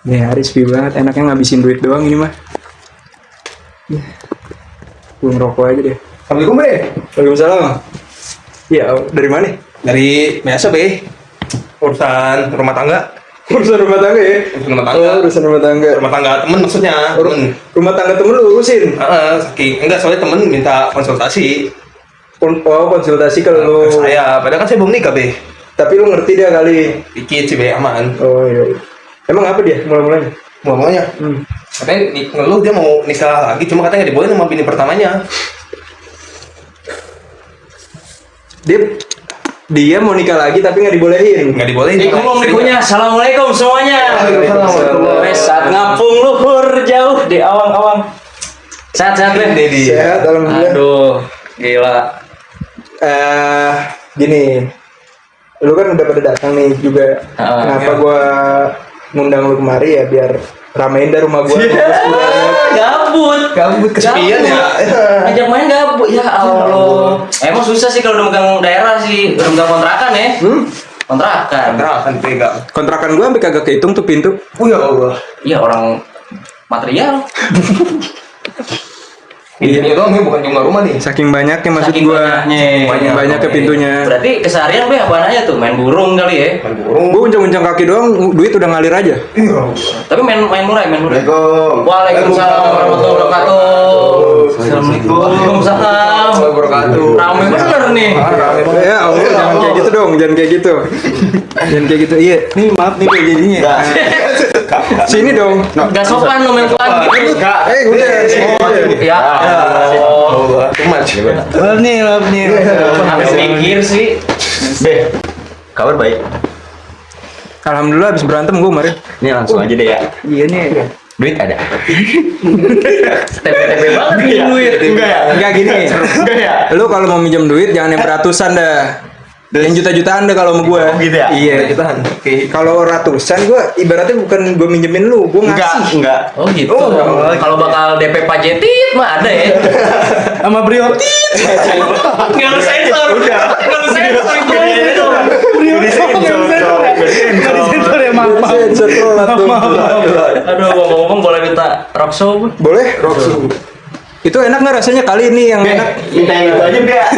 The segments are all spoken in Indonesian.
Nih hari sepi banget, enaknya ngabisin duit doang ini mah. Gue ngerokok aja deh. Assalamualaikum Be. Waalaikumsalam. Iya, dari mana? Dari biasa Be. Urusan rumah tangga. Urusan rumah tangga ya? Urusan rumah tangga. Oh, urusan rumah tangga. Rumah tangga temen maksudnya. Temen. Rumah tangga temen lu urusin? Saking enggak, soalnya temen minta konsultasi. Oh, konsultasi kalau lu. Saya, padahal kan saya belum nikah Be. Tapi lu ngerti dia kali. Dikit sih Be, aman. Oh iya. Emang apa dia mulai-mulanya? Ngomongnya. Katanya ngeluh dia mau nikah lagi, cuma katanya nggak dibolehin sama bini pertamanya. Dia mau nikah lagi tapi nggak dibolehin. Nggak dibolehin. Assalamualaikum berikutnya. Assalamualaikum semuanya. Saat ngapung luhur jauh di awang-awang. Sehat-sehat Ben. Sehat, alhamdulillah. Aduh, gila. Gini, lu kan udah pada datang nih juga. Kenapa iya. gua ngundang lu kemari ya biar ramein dah rumah gua. Gabut kesepian ya. Ajak main gabut ya Allah. Emang susah sih kalau udah megang daerah sih, udah megang kontrakan ya. Kontrakan. Kontrakan pegang. Kontrakan gua sampai kagak kehitung tuh pintu. Oh ya Allah. Iya orang material. Ini doang nih, bukan cuma rumah nih. Saking banyaknya maksud Saking gua. Banyak ke pintunya. Berarti keseharian Be apaan aja tuh? Main burung kali ya? Main burung. Gua uncang-uncang kaki doang, duit udah ngalir aja. Iya. Tapi main murah. Assalamualaikum. Waalaikumsalam warahmatullahi wabarakatuh. Assalamualaikum. Waalaikumsalam. Wabarakatuh. Rame bener nih. Ya Allah, jangan kayak gitu dong, jangan kayak gitu. Jangan kayak gitu. Iya, nih maaf nih kayak jadinya. Sini dong. Gak sopan lo main tuan gitu. Udah. Ya. Maaf nih. Habis mikir sih. Be, kabar baik. Alhamdulillah habis berantem gua kemarin. Ini langsung aja deh ya. Iya nih. Duit ada. TP banget nih duit. Enggak gini. Enggak ya? Lu kalau mau minjem duit jangan yang ratusan dah. Yang juta-jutaan deh kalau sama gua. Oh, gitu ya? Iya. Jutaan. Oke. Kalau ratusan gua ibaratnya bukan gua minjemin lu, gua ngasih. Enggak. Oh gitu. Kalau bakal DP Pajetit mah ada ya. Sama Briotit. Nggak harus sensor. Nggak harus sensor itu. Sensor ya maaf. Aduh, ngomong-ngomong boleh minta rockso? Boleh? Roxu. Itu enak nggak rasanya kali ini yang enak? Minta yang itu aja Be. Enak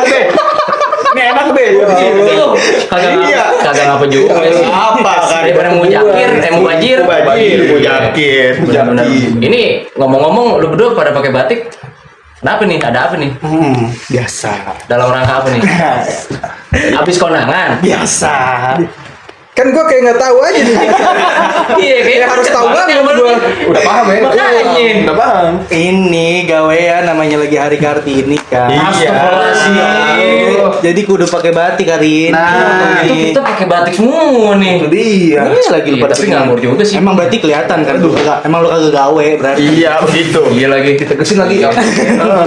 Be. Ini enak Be. Kagak ngapa juga. Apa kan? Daripada mau jakir, mau bajir. Mau jakir. Benar. Ini ngomong-ngomong, lu berdua pada pakai batik. Kenapa nih? Ada apa nih? Biasa. Dalam rangka apa nih? Habis kondangan. Biasa. Kan gua kayak nggak tahu aja nih. Iya, Ya harus tahu banget gua. Udah paham ya? Makanya. Udah paham. Ini gawean namanya lagi hari Kartini kan. Astagfirullahaladzim. Jadi kudu pakai batik hari ini. Nah, itu kita pakai batik semua nih. Itu dia. Iya lagi Iya, pada tapi nganggur juga sih. Emang berarti kelihatan kan lu kagak. Emang lu kagak gawe berarti. Iya begitu. Iya lagi. Kita kesin lagi.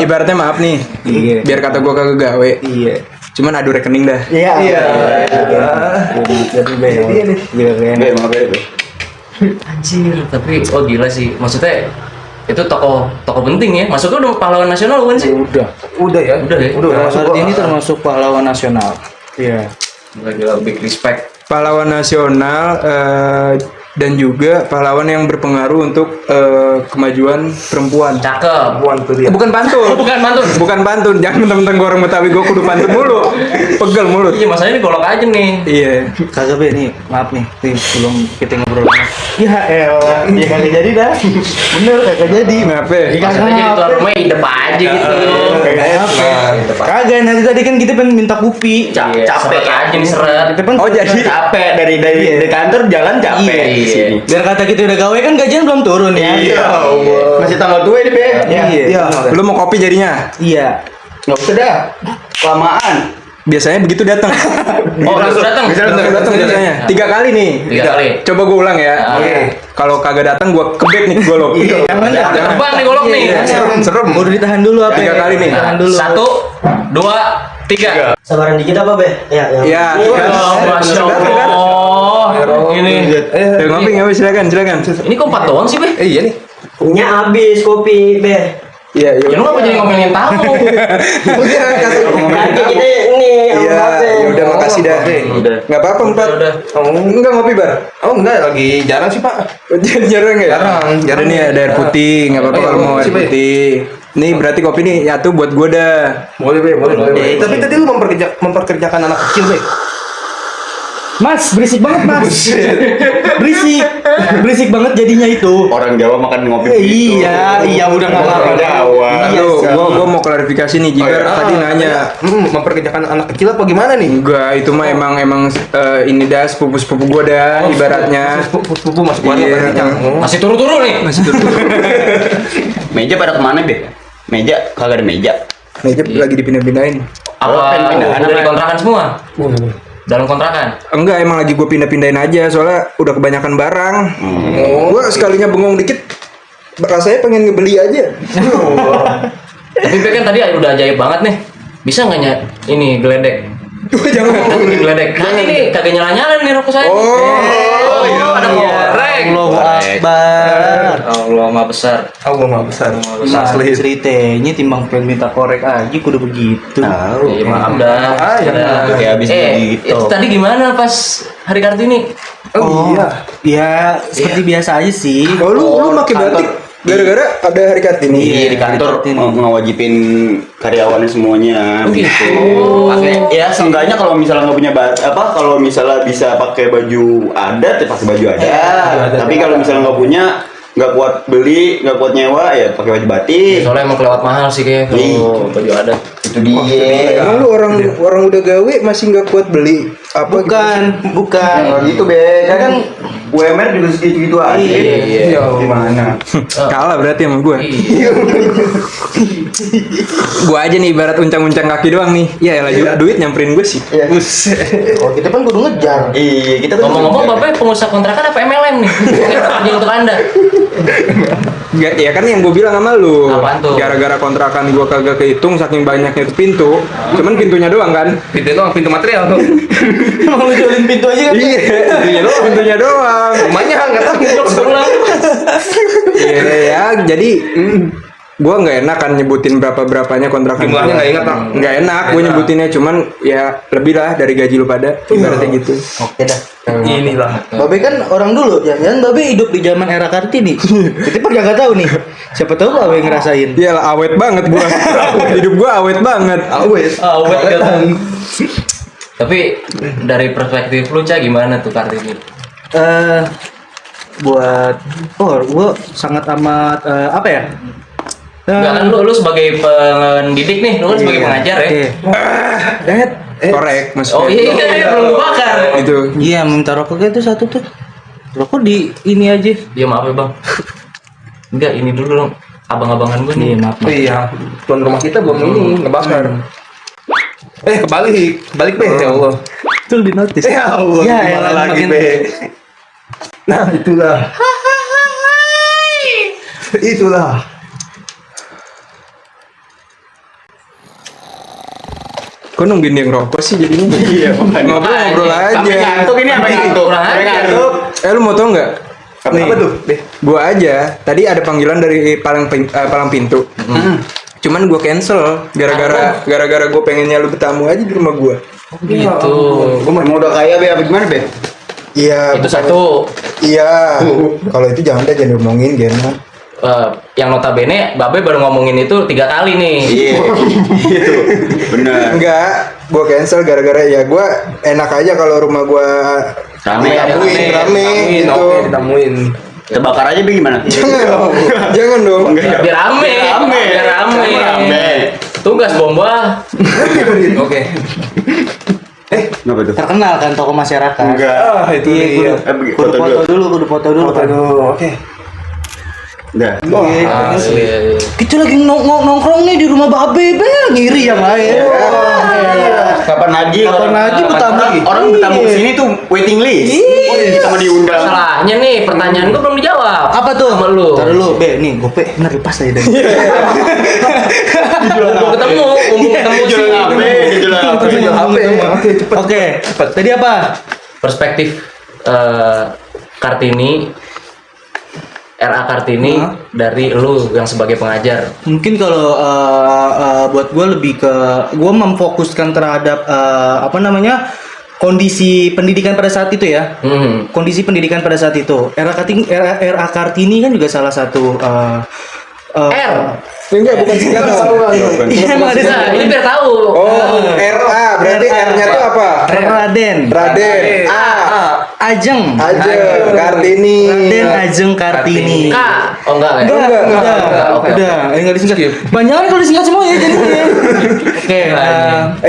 Ibaratnya maaf nih. Iya. Biar kata gua kagak gawe. Iya. Cuman adu rekening dah. Iya. Jadi dia nih. Be, maaf ya Be. Anjir, tapi oh gila sih. Maksudnya itu tokoh penting ya. Masuknya udah pahlawan nasional bukan sih? Udah ya. Udah ya. Udah masuk. Kartini termasuk pahlawan nasional. Iya. Gila, big respect. Pahlawan nasional dan juga pahlawan yang berpengaruh untuk kemajuan perempuan. Cakep. Buan tuh dia. Bukan pantun. Oh, bukan mantun. Bukan pantun. Jangan mentang-mentang gua orang Betawi gua kudu pantun mulu. Pegel mulut. Iya, masalahnya ini golok aja nih. Iya. Kagak Be nih, maaf nih. Nih sebelum kita ngobrol. Ya elah, ya kagak jadi dah. Bener kagak jadi. Kenapa? Maksudnya jadi tuan rumah hidup aja gitu. Kagak, nanti tadi kan kita pengen minta kupi. Capek Capek aja nih seret. Kita kan Oh jadi Capek dari kantor jalan capek. Iya. biar kata kita udah gawe kan gajian belum turun ya. Iya. Masih tanggal 2 ini Be. Iya. lu mau kopi jadinya? Iya. Enggak usah dah. Kelamaan. Biasanya begitu datang. Oh, langsung datang. Langsung datang biasanya. 3 kali nih. 3 kali. Coba gua ulang ya. Oke. Kalau kagak datang gua kebet nih golok. Yang mana? Terbang nih golok nih. Serem. Udah ditahan dulu apa? 3 kali nih. Tahan dulu. 1, 2, 3. Sabaran dikit apa Be? Ya. Ya. Masya Allah. Ini. Ngopi silakan. Ini kok 4 doang sih, Be? Iya nih. Punya habis kopi Be. Iya, Ya lu ngapa jadi ngomelin tamu? Udah kata Nanti kita ini Iya, ya udah makasih makasih dah. Udah. Nggak apa-apa, Empat. Udah. Enggak ngopi, Bar. Oh enggak, lagi jarang sih Pak. Jarang ya? Jarang. Ini ada air putih, nggak apa-apa Oh, iya, kalau mau air sih, Be. putih. Nih berarti kopi nih ya tuh buat gue dah. Boleh Be, boleh. Tapi tadi lu memperkerjakan anak kecil Be. Mas, berisik banget mas. Berisik banget jadinya itu. Orang Jawa makan ngopi begitu. Iya udah nggak apa-apa. Orang Jawa. Lalu gue mau klarifikasi nih, Jigar tadi nanya. Memperkerjakan anak kecil apa gimana nih? Enggak, itu mah emang ini dah sepupu-sepupu gue dah ibaratnya. Sepupu masuk keluarga Iya. berarti, Cang. Masih turu-turu nih. Masih tuh. Meja pada kemana Be? Meja kagak ada meja. Meja lagi dipindah-pindahin. Apa pindahan udah apa? dikontrakan semua? Dalam kontrakan? Enggak, emang lagi gue pindah-pindahin aja soalnya udah kebanyakan barang. Gue sekalinya bengong dikit, rasanya pengen ngebeli aja. Tapi Be kan tadi udah ajaib banget nih. Bisa nggak ini geledek? Jangan. Geledek. Nanti nih kagak nyala-nyala nih rokok saya. Oh, iya, ada goreng. Allahu Akbar. Allah maha besar. Allah maha besar. Asli ceritanya timbang pengen minta korek aja kudu begitu. Iya, maaf dah. Dah. Kayak habis gitu. Itu tadi gimana pas hari Kartini? Oh iya. Ya seperti biasa aja sih. Oh, lu pakai batik gara-gara ada hari Kartini. Iya di kantor ngewajibin karyawannya semuanya gitu. Pakai ya seenggaknya kalau misalnya nggak punya kalau misalnya bisa pakai baju adat ya pakai baju adat. Tapi kalau misalnya nggak punya nggak kuat beli nggak kuat nyewa ya pakai baju batik. Soalnya emang kelewat mahal sih kayak kalau baju adat. Itu dia. Emang lu orang udah gawe masih nggak kuat beli apa? Bukan. Nggak gitu be kan UMR juga segitu aja. Iya. Gimana? Kalah berarti sama gue. Iya. Gue aja nih ibarat uncang-uncang kaki doang nih. Ya lah duit nyamperin gue sih. Oh kita kan kudu ngejar. Iya kita kan Ngomong-ngomong Bapak pengusaha kontrakan apa MLM nih? Kerja untuk Anda. Gak, ya kan yang gue bilang sama lu. Apaan tuh? Gara-gara kontrakan gue kagak kehitung saking banyaknya itu pintu. Cuman pintunya doang kan. Pintu doang, pintu material tuh. Emang lu jualin pintu aja kan? Iya, pintunya doang. Rumahnya nggak tahu blok sebelah. Iya ya, jadi gue nggak enak kan nyebutin berapanya kontrakan. Jumlahnya gua. nggak ingat, Bang. Nggak enak gue nyebutinnya, cuman ya lebih lah dari gaji lu pada. Ibaratnya gitu. Oke dah. Inilah. Babe kan orang dulu, jangan Babe hidup di zaman era Kartini. Kita pun gak tahu nih. Siapa tahu Babe ngerasain. Iya lah, awet banget gue. Hidup gue awet banget. Awet kan. Tapi dari perspektif lu Ca gimana tuh Kartini? Buat gue sangat amat apa ya? Enggak kan lu sebagai pendidik nih, lu kan sebagai pengajar ya. Dad, Korek maksudnya. Oh iya, belum bakar. Itu. iya minta rokoknya itu satu tuh. Rokok di ini aja. Ya maaf ya Bang. Enggak, ini dulu dong. Abang-abangan gue nih. Maaf. Iya, tuan rumah kita belum ini ngebakar. Kebalik be ya Allah. Itu di notice. Ya Allah, Ya, gimana elah, lagi makin- be. Nah itulah. Itulah. Kok nungguin dia ngerokok sih jadinya? Iya, Ngobrol aja. Sampai ngantuk ini apa yang ngantuk? Kurang Sampai aja. ngantuk. Lu mau tau nggak? Apa tuh? Be. Gua aja. Tadi ada panggilan dari palang pintu. Cuman gua cancel gara-gara gua pengennya lu bertamu aja di rumah gua. Gitu. Gue mau udah kaya be apa gimana be? Iya. Itu satu. Iya. Kalau itu jangan diomongin, Gena. Yang notabene Babe baru ngomongin itu 3 kali nih. Iya, gitu, benar. Enggak, gua cancel gara-gara ya gua enak aja kalau rumah gua Rame, rame gitu. Oke, ditamuin. Terbakar aja be gimana? Jangan dong. Biar rame. Biar rame. Rame. Tugas bomba. Oke. Kenapa tuh? Terkenal kan tokoh masyarakat. Ah, itu dia. Kudu foto dulu, kudu foto dulu. kan. Aduh, oke. Udah. Asli. Kita lagi nongkrong nih di rumah Babe, be ngiri yang lain. Kapan lagi? Kapan lagi bertamu? Orang bertamu Iya. sini tuh waiting list. Kita mau diundang. Salahnya nih pertanyaan gue belum dijawab. Apa tuh? Sama lu. Ntar dulu, be nih, gope, bener lepas aja deh. Mau ketemu, Jual HP, jual HP. Oke, cepet. Oke, tadi apa? Perspektif Kartini RA Kartini dari lu yang sebagai pengajar. Mungkin kalau buat gue lebih ke gue memfokuskan terhadap apa namanya kondisi pendidikan pada saat itu ya. Kondisi pendidikan pada saat itu. RA Kartini kan juga salah satu Enggak, bukan singkatan. Iya, emang ada Nah, ini biar tahu. Oh, RA berarti R-nya tuh apa? Raden. Ajeng. Kartini. Raden Ajeng Kartini. K. Oh enggak ya? Udah, enggak disingkat. Banyak kan kalau disingkat semua ya jadi. Oke,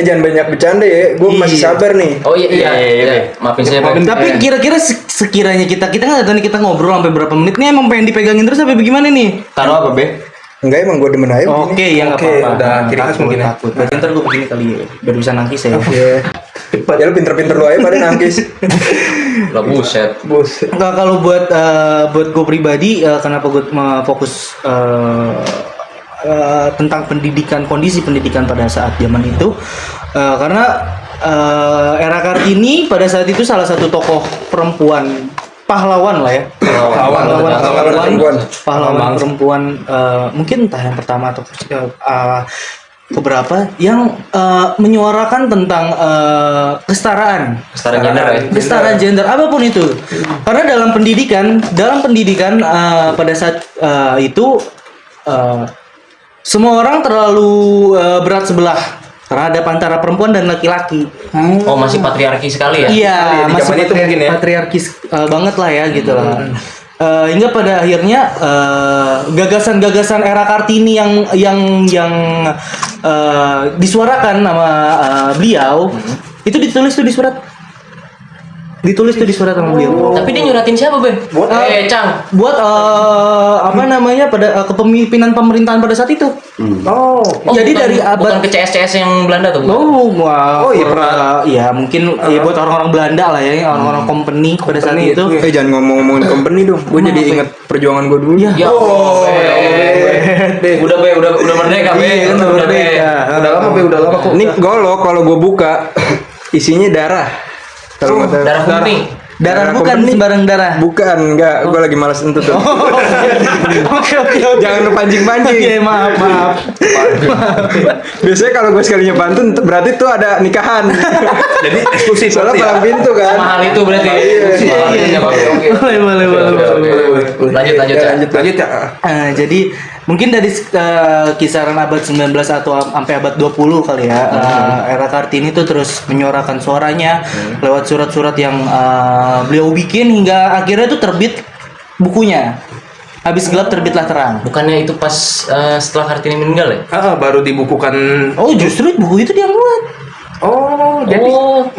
Jangan banyak bercanda ya. Gue masih sabar nih. Oh iya. Maafin saya, Bang. tapi kira-kira sekiranya kita nggak tahu nih kita ngobrol sampai berapa menit nih emang pengen dipegangin terus sampai bagaimana nih? Taruh apa, Be? Enggak, emang gue demen aja. Oke, ya nggak Oke, apa-apa. udah ciri khas mungkin ya. Takut. Berarti ntar gue begini kali ya, biar bisa nangkis ya. Ya lu pinter-pinter lu aja pada nangkis. Lah buset. Nggak, kalau buat gue pribadi, kenapa gue fokus tentang pendidikan, kondisi pendidikan pada saat zaman itu, karena RA Kartini pada saat itu salah satu tokoh perempuan pahlawan lah ya. Pahlawan perempuan, mungkin entah yang pertama atau keberapa yang menyuarakan tentang kesetaraan Gender ya. kesetaraan gender apapun itu, karena dalam pendidikan pada saat itu semua orang terlalu berat sebelah terhadap antara perempuan dan laki-laki. Oh, masih patriarki sekali ya? Iya, di masih zaman itu mungkin ya. patriarkis banget lah ya gitu lah. Hingga pada akhirnya gagasan-gagasan era Kartini yang disuarakan sama beliau itu ditulis tuh di surat. Sama beliau. Tapi dia nyuratin siapa, Be? Cang. Buat apa namanya pada kepemimpinan pemerintahan pada saat itu. Jadi bukan- dari abad bukan ke CS yang Belanda tuh, bukan? iya pernah. Ya mungkin ya buat orang-orang Belanda lah ya, orang-orang company pada saat itu. Jangan ngomongin company dong. Gue jadi inget perjuangan gue dulu. Ya. Ya. Udah merdeka, Be. Iya, kan Udah, Be. Udah lama kok. Ini golok kalau gue buka isinya darah. Kalau nggak tahu. Darah kuning. Darah bukan company. sembarang darah. Bukan, enggak. Gue lagi malas entut tuh. Oke. Jangan lu pancing-pancing. Oke, maaf. Biasanya kalau gue sekalinya pantun berarti tuh ada nikahan. Jadi eksklusif Soalnya berarti ya. palang pintu kan. Mahal itu berarti. Iya. Oke. Boleh. Lanjut ya. Jadi mungkin dari kisaran abad 19 atau sampai abad 20 kali ya, era Kartini itu terus menyuarakan suaranya lewat surat-surat yang beliau bikin hingga akhirnya itu terbit bukunya. Habis gelap terbitlah terang. Bukannya itu pas setelah Kartini meninggal ya? Baru dibukukan. Oh, justru buku itu dia buat.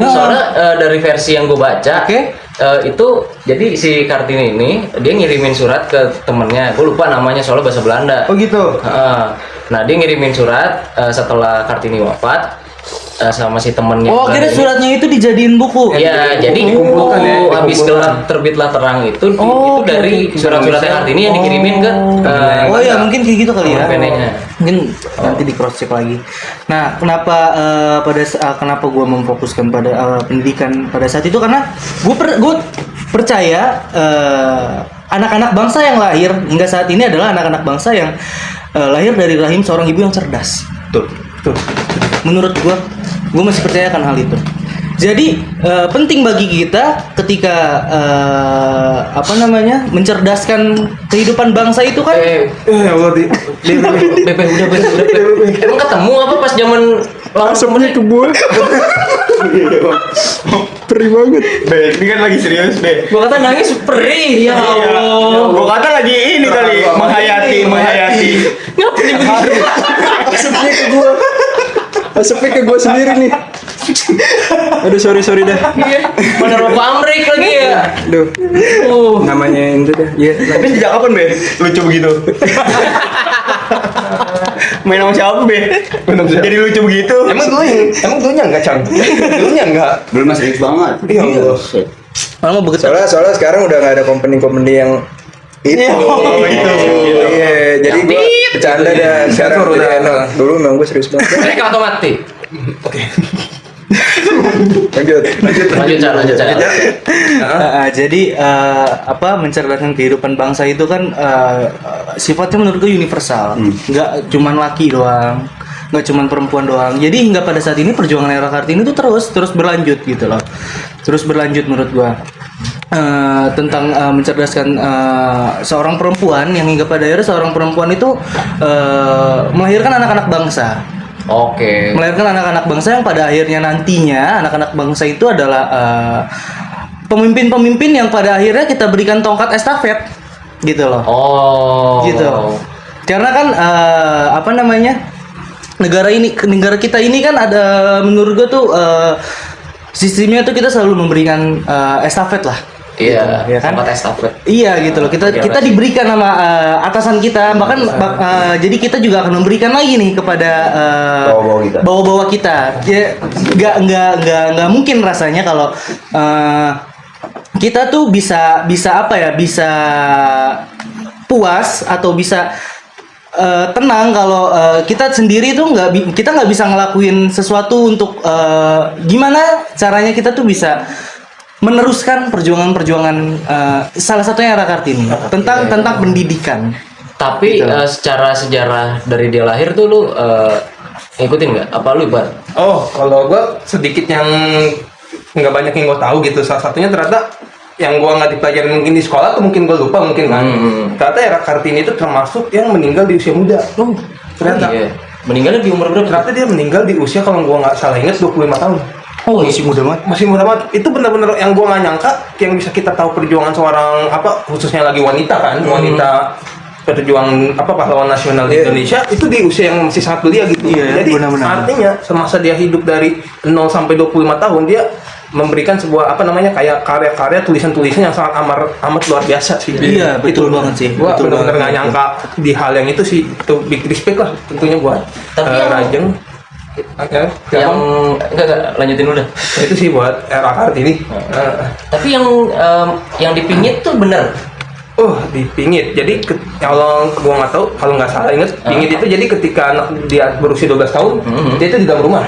Soalnya dari versi yang gue baca, Oke. itu jadi si Kartini ini dia ngirimin surat ke temennya, gue lupa namanya soalnya bahasa Belanda. Oh gitu. Nah dia ngirimin surat setelah Kartini wafat sama si temennya. Oh, akhirnya suratnya itu dijadiin buku. Iya, jadi dikumpulkan ya, buku habis gelap terbitlah terang itu Oh, itu dari oke. surat-suratnya Kartini yang dikirimin ke Oh ya, mungkin kayak gitu kali ya. penenya. Mungkin nanti di cross check lagi. Nah, kenapa kenapa gue memfokuskan pada pendidikan pada saat itu, karena gue percaya anak-anak bangsa yang lahir hingga saat ini adalah anak-anak bangsa yang lahir dari rahim seorang ibu yang cerdas. Tuh. Menurut gue masih percaya akan hal itu. Jadi penting bagi kita ketika mencerdaskan kehidupan bangsa itu kan. Allah Bebe, udah. Emang ketemu apa pas zaman Langsungnya ke gue. Perih banget. Be, ini kan lagi serius, Be. gua kata nangis perih ya Allah. Gua kata lagi ini kali, menghayati. Ngapain begitu? Asapnya ke gue. Asapnya ke gue sendiri nih. Aduh, sorry dah. Mana rokok Amrik lagi ya? Aduh, namanya itu dah. Iya. Tapi sejak kapan, Be? Lucu begitu. Main sama siapa, Be? Jadi lucu begitu. Emang dulunya enggak, Cang? Dulunya enggak. belum serius banget. Iya, Allah. Kalau begitu. Soalnya sekarang udah nggak ada company yang itu. Iya, jadi gue bercanda dah. Sekarang Udah. udah enak. Dulu memang gue serius banget. Mereka atau mati? Lanjut. Lanjut. Jadi mencerdaskan kehidupan bangsa itu kan sifatnya menurut gue universal, nggak cuman laki doang, nggak cuman perempuan doang. Jadi hingga pada saat ini perjuangan Era Kartini itu terus berlanjut gitu loh, terus berlanjut menurut gua. Tentang mencerdaskan seorang perempuan yang hingga pada akhirnya seorang perempuan itu melahirkan anak-anak bangsa. Oke. Melahirkan anak-anak bangsa yang pada akhirnya nantinya anak-anak bangsa itu adalah pemimpin-pemimpin yang pada akhirnya kita berikan tongkat estafet gitu loh. Oh. Gitu. Karena kan negara kita ini kan ada, menurut gua tuh sistemnya tuh kita selalu memberikan estafet lah. Iya, gitu, ya kan? tempat estafet. Iya gitu loh. Kita diberikan sama atasan kita, bahkan jadi kita juga akan memberikan lagi nih kepada bawa-bawa kita. Ya, nggak mungkin rasanya kalau kita tuh bisa puas atau bisa tenang kalau kita sendiri tuh kita nggak bisa ngelakuin sesuatu untuk gimana caranya kita tuh bisa meneruskan perjuangan salah satunya Era Kartini tentang pendidikan. Tapi Gitu. secara sejarah dari dia lahir tuh lu ngikutin nggak? Apa lu Ibar? Oh, kalau gua sedikit yang nggak banyak yang gua tahu gitu. Salah satunya ternyata yang gua nggak dipelajarin mungkin di sekolah atau mungkin gua lupa mungkin kan. Ternyata Era Kartini itu termasuk yang meninggal di usia muda. Ternyata. Iya. Meninggalnya di umur berapa? Ternyata dia meninggal di usia kalau gua nggak salah ingat 25 tahun. Oh, masih muda banget. Masih muda banget. Itu benar-benar yang gua nggak nyangka yang bisa kita tahu perjuangan seorang khususnya lagi wanita kan, wanita perjuangan pahlawan nasional di Indonesia itu di usia yang masih sangat belia gitu. Iya, Jadi benar-benar. artinya semasa dia hidup dari 0 sampai 25 tahun dia memberikan sebuah kayak karya-karya tulisan-tulisan yang sangat amat luar biasa sih. Iya, betul banget sih. Gua Betul benar-benar banget. nggak nyangka di hal yang itu sih. Itu big respect lah tentunya buat Tapi yang- Rajeng. Yang enggak lanjutin udah. Itu sih buat Era Kartini. Tapi yang dipingit tuh bener. Dipingit. Jadi kalau gua nggak tahu, kalau nggak salah inget, pingit itu jadi ketika anak dia berusia 12 tahun, dia itu di dalam rumah.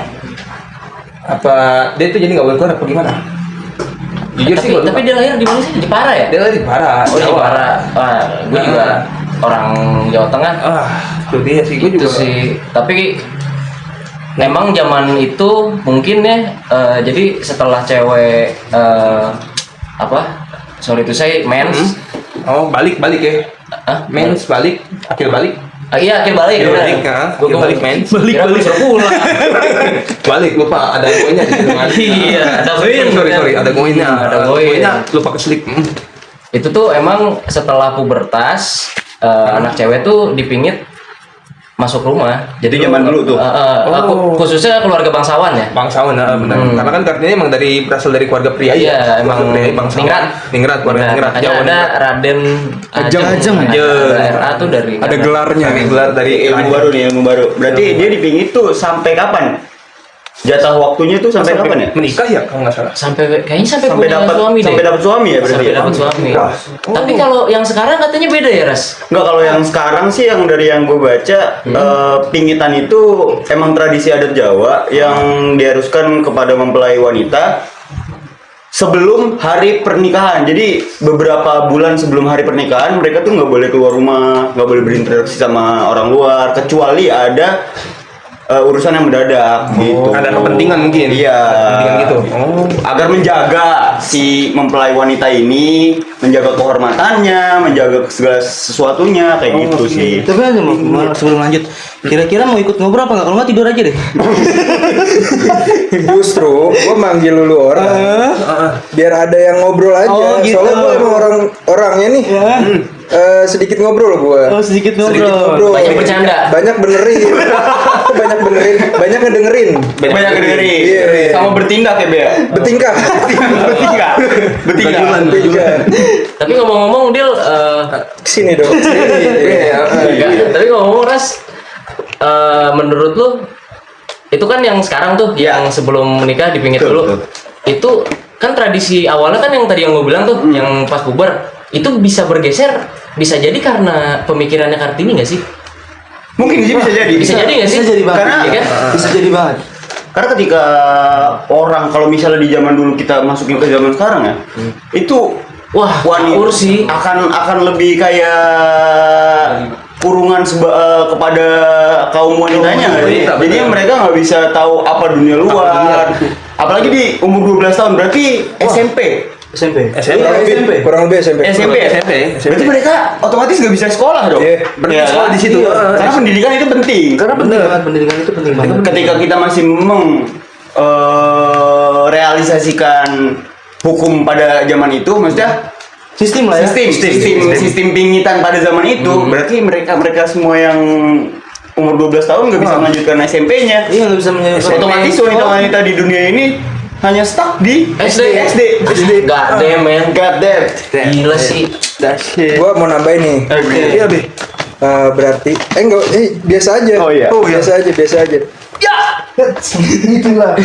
Apa dia itu jadi nggak boleh keluar apa gimana? Jujur sih gua lupa. Tapi dia lahir di mana sih? Jepara ya? Dia lagi parah. Oh, Jepara. Wah, gue juga orang Jawa Tengah. Itu dia sih, gua Itu juga. sih. Tapi memang zaman itu mungkin ya, jadi setelah cewek sorry itu saya mens. Oh, balik ya. Hah? Mens balik, akhir balik. Iya, akhir balik. Akhir bener. balik, ya. Gua- Akhir balik, mens. Kira gua suruh pulang. Balik lupa ada goinnya di situ kan. Iya, ada goin. Sorry, ada goinnya. Ada goin. Goinnya lupa keselip. Itu tuh emang setelah pubertas anak cewek tuh dipingit masuk rumah. Jadi zaman dulu tuh. Khususnya keluarga bangsawan ya. Bangsawan, benar. Karena kan Kartini emang berasal dari keluarga pria Iya, ya. emang Keluarga pria bangsawan. Ningrat. Keluarga Ningrat. Makanya Jawa ada Ningrat. Raden Ajeng. Ada RA tuh dari Ada gelarnya. Dari gelar dari Ilmu baru nih, ilmu baru. Berarti dia dipingit tuh sampai kapan? Jatah waktunya tuh sampai kapan ya? Menikah ya kalau nggak salah. kayaknya sampai Sampai punya dapat suami sampai deh. dapat suami ya berarti. Sampai ya? dapat suami. Wah. Tapi kalau yang sekarang katanya beda ya, Ras? Enggak, kalau yang sekarang sih yang dari yang gue baca pingitan itu emang tradisi adat Jawa yang diharuskan kepada mempelai wanita sebelum hari pernikahan. Jadi beberapa bulan sebelum hari pernikahan mereka tuh nggak boleh keluar rumah, nggak boleh berinteraksi sama orang luar kecuali ada urusan yang mendadak gitu. Ada kepentingan mungkin. Iya. Kepentingan gitu. Agar menjaga si mempelai wanita ini, menjaga kehormatannya, menjaga segala sesuatunya kayak gitu sih. Tapi aja mau sebelum lanjut, kira-kira mau ikut ngobrol apa nggak? Kalau nggak tidur aja deh. Justru gue manggil dulu orang biar ada yang ngobrol aja. Oh, gitu. Soalnya gue emang orangnya nih sedikit ngobrol gue. Oh, sedikit ngobrol. Banyak bercanda. Banyak benerin. Banyak ngedengerin. Banyak dengerin. Iya. Sama bertindak ya, Bea. Bertingkah. Bertingkah. Bertingkah. Tapi ngomong-ngomong Dil, Sini dong. tapi ngomong-ngomong Ras, menurut lu itu kan yang sekarang tuh yang sebelum menikah dipingit Betul, dulu. betul. Itu kan tradisi awalnya kan yang tadi yang gue bilang tuh yang pas puber itu bisa bergeser, bisa jadi karena pemikirannya Kartini nggak sih? Mungkin sih bisa jadi. Bisa jadi nggak sih? Bisa jadi banget. Karena Iya kan? Bisa jadi banget. Karena ketika orang kalau misalnya di zaman dulu kita masukin ke zaman sekarang ya, itu Wah, wanita ngawur sih. akan lebih kayak kurungan kepada kaum wanitanya nggak sih? Jadi mereka nggak bisa tahu apa dunia luar. Apalagi di umur 12 tahun, berarti SMP. SMP. Kurang lebih SMP. Berarti mereka otomatis nggak bisa sekolah dong. Iya, berarti sekolah di situ. Karena pendidikan itu penting. Karena pendidikan itu penting banget. Ketika kita masih realisasikan hukum pada zaman itu, maksudnya Sistem lah ya. sistem pingitan pada zaman itu, berarti mereka semua yang umur 12 tahun nggak bisa melanjutkan SMP-nya. Iya, nggak bisa menyelesaikan. Otomatis wanita-wanita di dunia ini hanya stuck di SD. God damn, man. God damn. Gila sih. Gua mau nambahin nih. Oke. Iya, Be. Berarti enggak biasa aja. Oh, iya. Biasa aja. Itulah.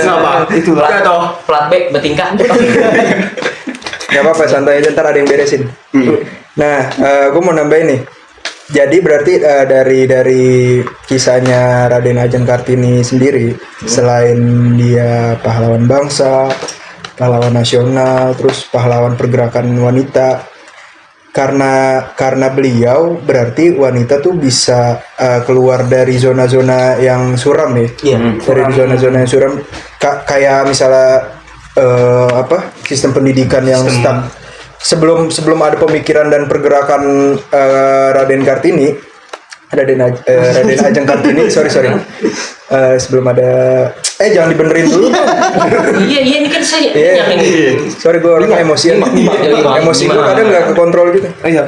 Kenapa? Itulah. Ya toh. Plat back bertingkah. Gak apa-apa, santai aja, ntar ada yang beresin. Nah, gue mau nambahin nih. Jadi berarti dari kisahnya Raden Ajeng Kartini sendiri, selain dia pahlawan bangsa, pahlawan nasional, terus pahlawan pergerakan wanita, karena beliau berarti wanita tuh bisa keluar dari zona-zona yang suram ya. Iya. Dari zona-zona yang suram, kayak misalnya sistem pendidikan yang stuck. Sebelum ada pemikiran dan pergerakan Raden Kartini, Raden Ajeng Kartini, sorry. Sebelum ada jangan dibenerin dulu. Iya, ini kan saya Iya. ini. Sorry, gue orangnya emosian. Emosi gue kadang nggak kekontrol gitu. Iya.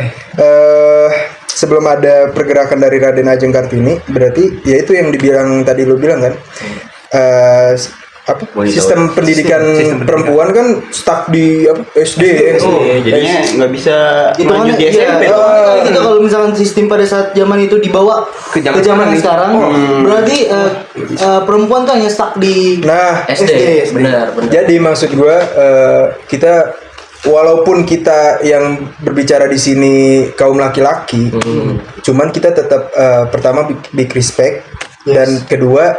Sebelum ada pergerakan dari Raden Ajeng Kartini, berarti ya itu yang dibilang tadi lu bilang kan, sistem pendidikan perempuan kan stuck di SD ya. Jadinya nggak bisa Itu kan lanjut di SMP. gitu kalau misalkan sistem pada saat zaman itu dibawa ke zaman yang sekarang, berarti perempuan tuh hanya stuck di SD. Benar. Jadi maksud gue kita walaupun kita yang berbicara di sini kaum laki-laki, cuman kita tetap pertama big respect, dan kedua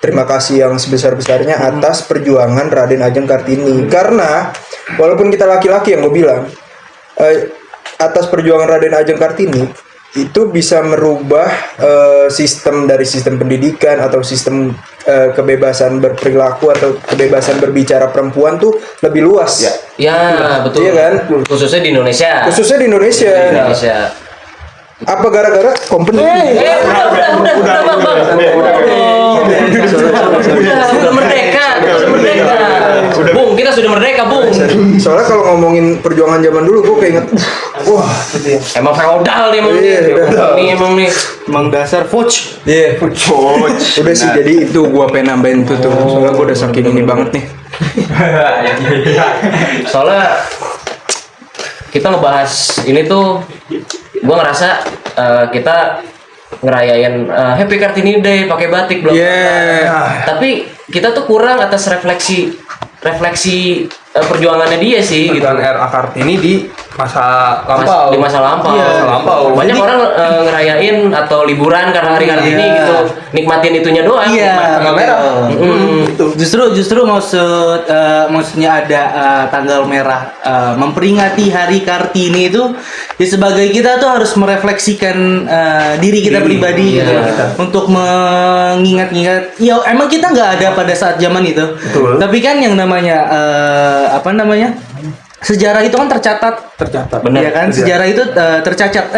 terima kasih yang sebesar-besarnya atas perjuangan Raden Ajeng Kartini. Karena walaupun kita laki-laki yang gue bilang, atas perjuangan Raden Ajeng Kartini itu bisa merubah sistem pendidikan atau sistem kebebasan berperilaku atau kebebasan berbicara perempuan tuh lebih luas. Ya, betul. Iya kan? Khususnya di Indonesia. Apa gara-gara company? Udah, merdeka. Bung, kita sudah merdeka, Bung. Soalnya kalau ngomongin perjuangan zaman dulu, gue keinget, wah, Emang feodal nih, emang nih. emang dasar Foch. iya, udah sih. Jadi itu gue pengen nambahin tuh, soalnya gue udah saking ini banget nih. Soalnya kita ngebahas ini tuh, gue ngerasa kita ngerayain Happy Kartini Day pakai batik belum. Tapi kita tuh kurang atas refleksi perjuangannya dia sih gitu. R.A. Kartini di masa lampau. Di masa lampau. Banyak orang ngerayain atau liburan karena hari Kartini gitu. Nikmatin itunya doang. Iya. Tanggal merah. Justru maksudnya ada tanggal merah memperingati Hari Kartini itu ya sebagai kita tuh harus merefleksikan diri kita pribadi gitu, untuk mengingat-ingat. Ya emang kita nggak ada pada saat zaman itu. Betul. Tapi kan yang namanya sejarah itu kan tercatat. Benar. Ya kan, sejarah itu tercatat.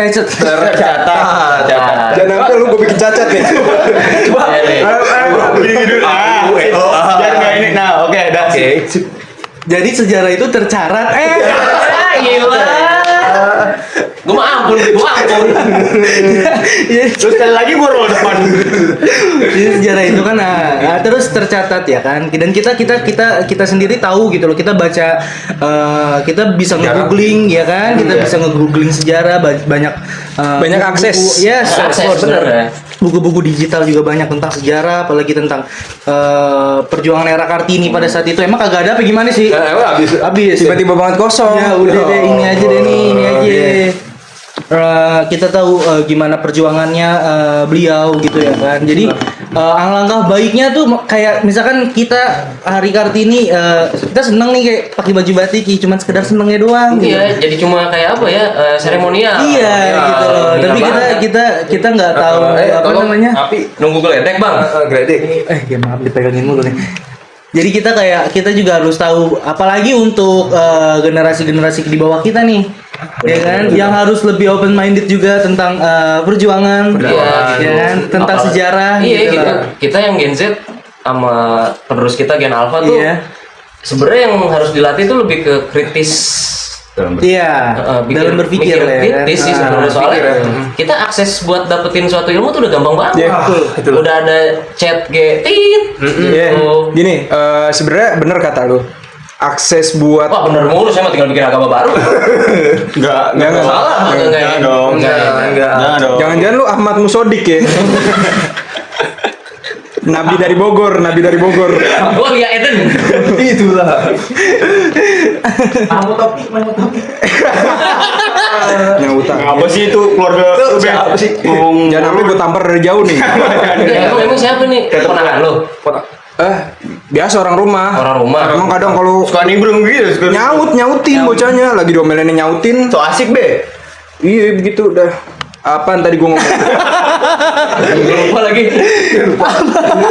Jangan sampai lu gue bikin cacat ya. Biar nggak ini. Nah, oke, dah. Jadi sejarah itu tercatat. Gila. Gue mah ampun. Terus sekali lagi gue roll depan. Jadi sejarah itu kan terus tercatat ya kan, dan kita sendiri tahu gitu loh, kita baca, kita bisa nge-googling ya kan, kita bisa nge-googling sejarah, banyak Akses. Bener ya. Buku-buku digital juga banyak tentang sejarah, apalagi tentang perjuangan era Kartini pada saat itu. Emang kagak ada apa gimana sih? Habis. Habis. Tiba-tiba banget kosong. Ya udah deh, ini aja. kita tahu gimana perjuangannya beliau gitu ya kan. Jadi alangkah baiknya tuh kayak misalkan kita Hari Kartini kita seneng nih kayak pakai baju batik, cuman sekedar senengnya doang. Gitu. Iya, jadi cuma kayak apa ya, seremonial. Iya gitu loh. Tapi kita nggak tahu apa namanya. Api. Nunggu geledek bang. Geledek. Ya maaf dipegangin mulu nih. Jadi kita juga harus tahu, apalagi untuk generasi-generasi di bawah kita nih, ya kan, yang harus lebih open minded juga tentang perjuangan, ya kan, tentang sejarah. Iya gitu loh. kita yang Gen Z sama penerus kita Gen Alpha tuh Iya. sebenarnya yang harus dilatih tuh lebih ke kritis. Iya, dalam berpikir ya. kritis sih sebenarnya, soalnya kita akses buat dapetin suatu ilmu tuh udah gampang banget. Iya, betul. Udah ada chat tit Iya. gitu. Gini, sebenarnya bener kata lu. Akses buat Wah bener mulu, saya mau tinggal bikin agama baru. Enggak Salah enggak Jangan dong. Jangan dong. Jangan-jangan lu Ahmad Musodik ya? Nabi dari Bogor. Oh iya Eden. Itulah. Yang utang. Apa sih itu keluarga lu, Be? Siapa sih? Ngomong Jangan sampai gue tampar dari jauh nih. Emang siapa nih? Keponakan lo? Biasa orang rumah. Orang rumah. Emang kadang kalau suka nimbrung gitu, suka nyautin bocahnya lagi diomelin nyautin. so asik, Be. Iya begitu udah. Apaan tadi gue ngomong? Lupa lagi.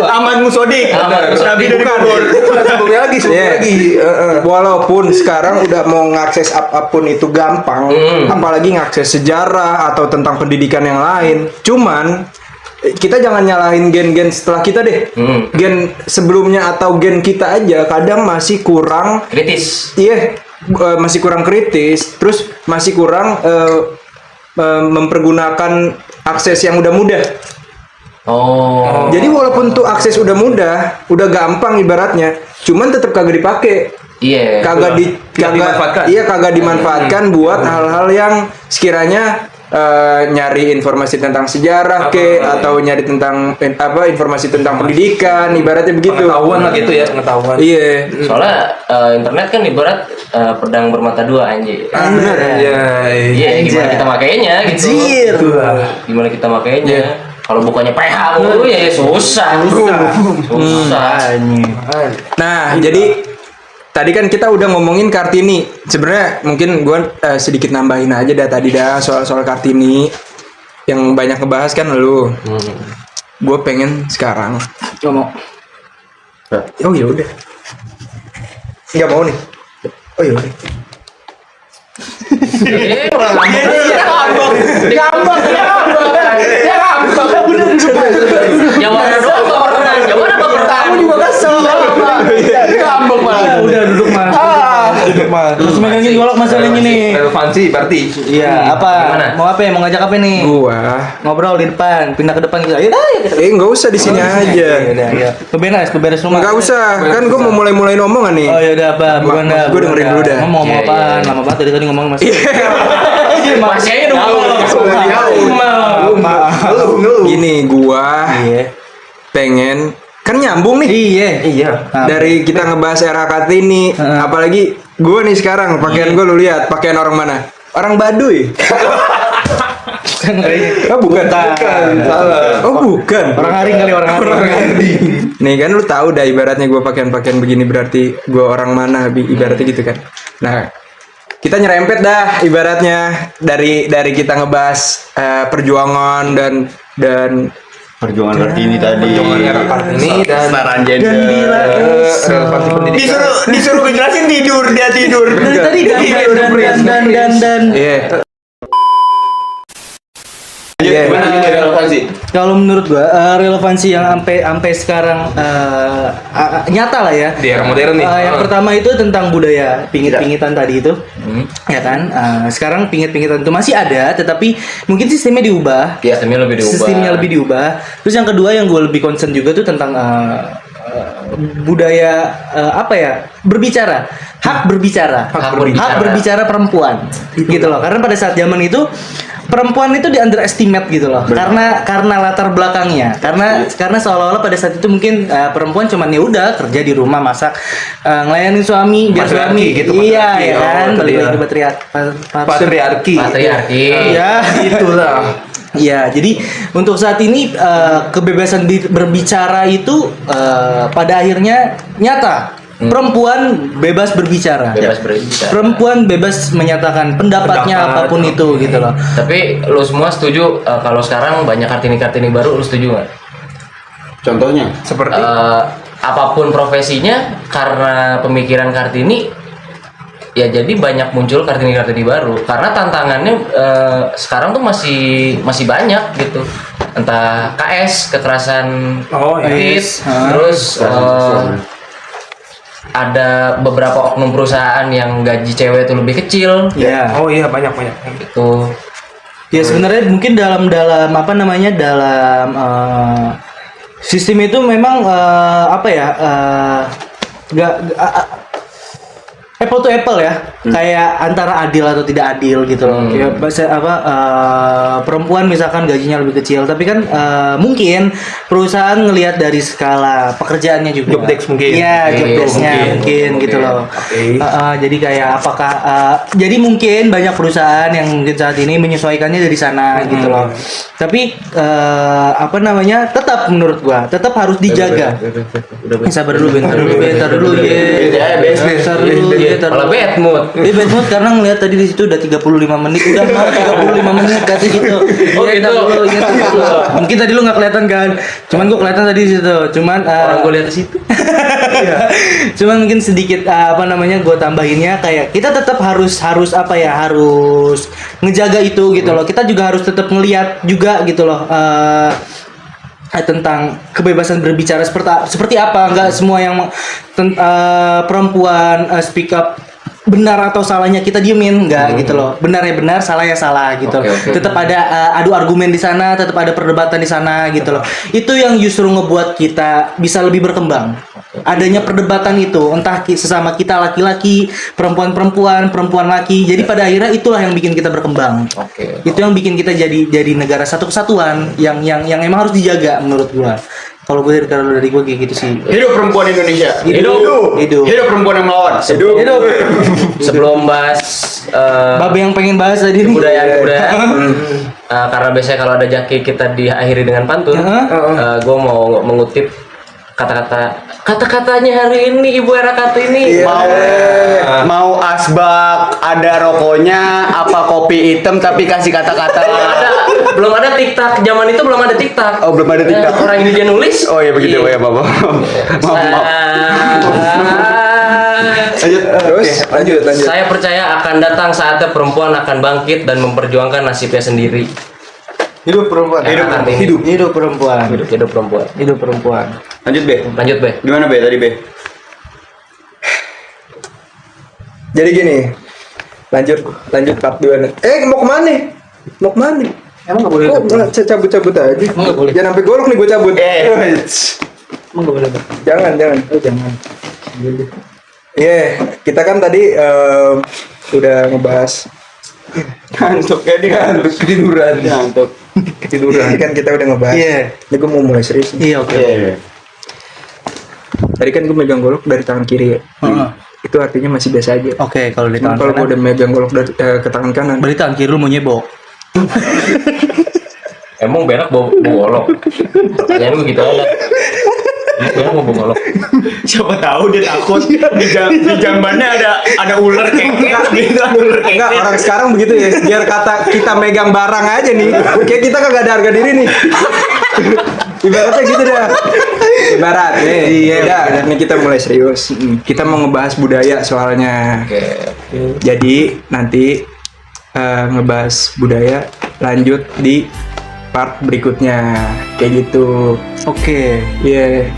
Ahmad Musodik. Ahmad Musodik. Nabi dari Bogor. Sebelumnya lagi. Iya. Walaupun sekarang udah mau ngakses apapun itu gampang, apalagi ngakses sejarah atau tentang pendidikan yang lain. Cuman kita jangan nyalahin gen-gen setelah kita deh. Gen sebelumnya atau gen kita aja kadang masih kurang Kritis. Iya, masih kurang kritis, terus masih kurang mempergunakan akses yang udah mudah. Oh. Jadi walaupun tuh akses udah mudah, udah gampang ibaratnya, cuman tetap kagak dipakai. Iya. Kagak dimanfaatkan. Iya, kagak dimanfaatkan buat hal-hal yang sekiranya nyari informasi tentang sejarah atau nyari tentang informasi tentang pendidikan, ibaratnya begitu. Pengetahuan lah gitu ya, pengetahuan. Iya. Soalnya internet kan ibarat pedang bermata dua anjir. Benar. Iya, gimana kita makainya gitu. Gimana kita makainya. Kalau bukannya PH mulu ya susah. Nah, jadi tadi kan kita udah ngomongin Kartini. Sebenarnya mungkin gue sedikit nambahin aja tadi soal Kartini yang banyak ngebahas kan lu. Gue pengen sekarang ngomong. Oh ya udah. Nggak mau nih. Oh ya udah. Jawaban doang baperan. Jawaban baperan. Kamu juga kesel. Ngambek malah. Udah duduk mas. Terus megangin golok masalahnya nih. Relevansi berarti. Iya, apa? Gimana? Mau apa ya? Mau ngajak apa nih? Gua. Ngobrol di depan, pindah ke depan gitu. Ayo dah. Nggak usah di sini aja. Ya. Keberes rumah. Nggak usah. Kan gue mau mulai omongan nih. Oh ya udah apa? Bukan dah. Gua dengerin dulu dah. Ngomong apaan? Lama banget tadi ngomong mas. Masih aja dong. Gini, gua pengen kan nyambung nih. Iya. Dari kita ngebahas era Kartini, apalagi gue nih sekarang pakaian gue lu lihat pakaian orang mana? Orang Baduy. Oh bukan. Salah. Oh bukan. Orang Haring kali orang Haring. Nih kan lu tahu dah ibaratnya gue pakaian begini berarti gue orang mana ibaratnya gitu kan. Nah, kita nyerempet dah ibaratnya dari kita ngebahas perjuangan dan Perjuangan Kartini tadi. Perjuangan era Kartini dan Kesetaraan gender. relevansi pendidikan. Disuruh ngejelasin dia tidur. Dari tadi dan. Iya. Gimana relevansi? Kalau menurut gua relevansi yang sampai sekarang nyata lah ya. Di era modern nih. Yang pertama itu tentang budaya pingit-pingitan tadi itu, ya kan. Sekarang pingit-pingitan itu masih ada, tetapi mungkin sistemnya diubah. Sistemnya lebih diubah. Terus yang kedua yang gue lebih concern juga tuh tentang budaya apa ya, berbicara, hak berbicara, hak berbicara perempuan gitu loh. Karena pada saat zaman itu perempuan itu di underestimate gitu loh. Karena latar belakangnya. Karena seolah-olah pada saat itu mungkin perempuan cuman ya udah kerja di rumah, masak, ngelayanin suami, biar suami gitu, iya patriarki. ya kan, Oh, balik iya. lagi Patriarki. Iya, Itulah. iya. Jadi untuk saat ini kebebasan berbicara itu pada akhirnya nyata. Perempuan bebas berbicara. Bebas berbicara. Perempuan bebas menyatakan pendapatnya Pendapat, apapun itu gitu loh. Tapi lu semua setuju kalau sekarang banyak Kartini-Kartini baru, lu setuju nggak? Contohnya? Seperti Apapun profesinya, karena pemikiran Kartini ya jadi banyak muncul Kartini-Kartini baru. Karena tantangannya sekarang tuh masih banyak gitu. Entah KS, kekerasan Oh, iya. tit, terus ada beberapa oknum perusahaan yang gaji cewek itu lebih kecil Ya. Oh iya, banyak. gitu. Ya sebenarnya mungkin dalam apa namanya, dalam sistem itu memang apa ya, nggak apple to apple ya, kayak antara adil atau tidak adil gitu loh. Ya, perempuan misalkan gajinya lebih kecil, tapi kan mungkin perusahaan ngelihat dari skala pekerjaannya juga. Job desk mungkin. Iya, job Mungkin, desk-nya mungkin gitu loh. Oke. Jadi kayak apakah jadi mungkin banyak perusahaan yang mungkin saat ini menyesuaikannya dari sana gitu loh. Tapi apa namanya, tetap menurut gua tetap harus dijaga. Sabar dulu, bentar dulu, bentar dulu ya. Bentar dulu ya. Malah bad mood. Dia bad mood karena ngelihat tadi di situ udah 35 menit, udah mau 35 menit kata gitu. Oh, Iya, gitu. ntar dulu, ingat dulu. Mungkin tadi lu nggak kelihatan kan? Cuman gua kelihatan tadi di situ. Cuman Orang gue lihat di situ. cuman mungkin sedikit apa namanya, gue tambahinnya kayak kita tetap harus apa ya, harus ngejaga itu gitu loh. Kita juga harus tetap ngelihat juga gitu loh tentang kebebasan berbicara seperti apa. Nggak semua yang perempuan speak up benar atau salahnya kita diemin, enggak gitu loh. Benar ya benar, salah ya salah gitu. Oke. Tetap ada adu argumen di sana, tetap ada perdebatan di sana gitu loh. Itu yang justru ngebuat kita bisa lebih berkembang. Adanya perdebatan itu, entah sesama kita laki-laki, perempuan-perempuan, perempuan laki. Jadi pada akhirnya itulah yang bikin kita berkembang. Oke. Itu yang bikin kita jadi negara satu kesatuan yang emang harus dijaga menurut gua. Kalau dari gue kayak gitu sih. Hidup perempuan Indonesia. Hidup. Hidup perempuan yang melawan. Hidup. Sebelum bahas Babe yang pengen bahas tadi nih. kebudayaan karena biasanya kalau ada jaki kita diakhiri dengan pantun. Gue mau mengutip kata-katanya hari ini Ibu Era Kartini. Mau asbak ada rokoknya, apa kopi hitam tapi kasih kata-kata. Belum ada TikTok, zaman itu belum ada TikTok. Oh, belum ada TikTok. Orang ini dia nulis. Oh iya begitu ya, Bapak. Maaf. Lanjut. Terus lanjut. Saya percaya akan datang saatnya perempuan akan bangkit dan memperjuangkan nasibnya sendiri. Hidup perempuan. Era Kartini. Hidup perempuan. Hidup perempuan. Hidup perempuan. Lanjut, Be. Lanjut, Be. Gimana, Be? Tadi, Be? Jadi gini, lanjut part 2. Mau kemana? Mau kemana? Emang nggak boleh? Cabut aja. Emang nggak boleh? Jangan sampai golok nih gue cabut. Emang nggak boleh? Jangan. Oh jangan. Iya, kita kan tadi udah ngebahas Ngantuk ya, dia ngantuk. Ketiduran. Ngantuk. Tadi kan kita udah ngebahas. Iya. Ini gue mau mulai serius nih. Iya oke. Iya. Tadi kan gue megang golok dari tangan kiri ya. Itu artinya masih biasa aja. Oke, kalau di Cuman tangan kalau gue kanan, udah megang golok dari ke tangan kanan, berarti tangan kiri lu mau nyebok. Emang berak bau golok. Pertanyaan gue gitu aja. Berak mau bau golok. Siapa tahu dia takut di jambannya ada ular kengkek gitu, ada ular kengkek. enggak, orang sekarang begitu ya. Biar kata kita megang barang aja nih, kayak kita kagak ada harga diri nih. Ibaratnya gitu dah. Ibarat nih. Iya, Udah, ini kita mulai serius. Kita mau ngebahas budaya soalnya. Oke. Jadi nanti ngebahas budaya lanjut di part berikutnya kayak gitu. Oke. Iya.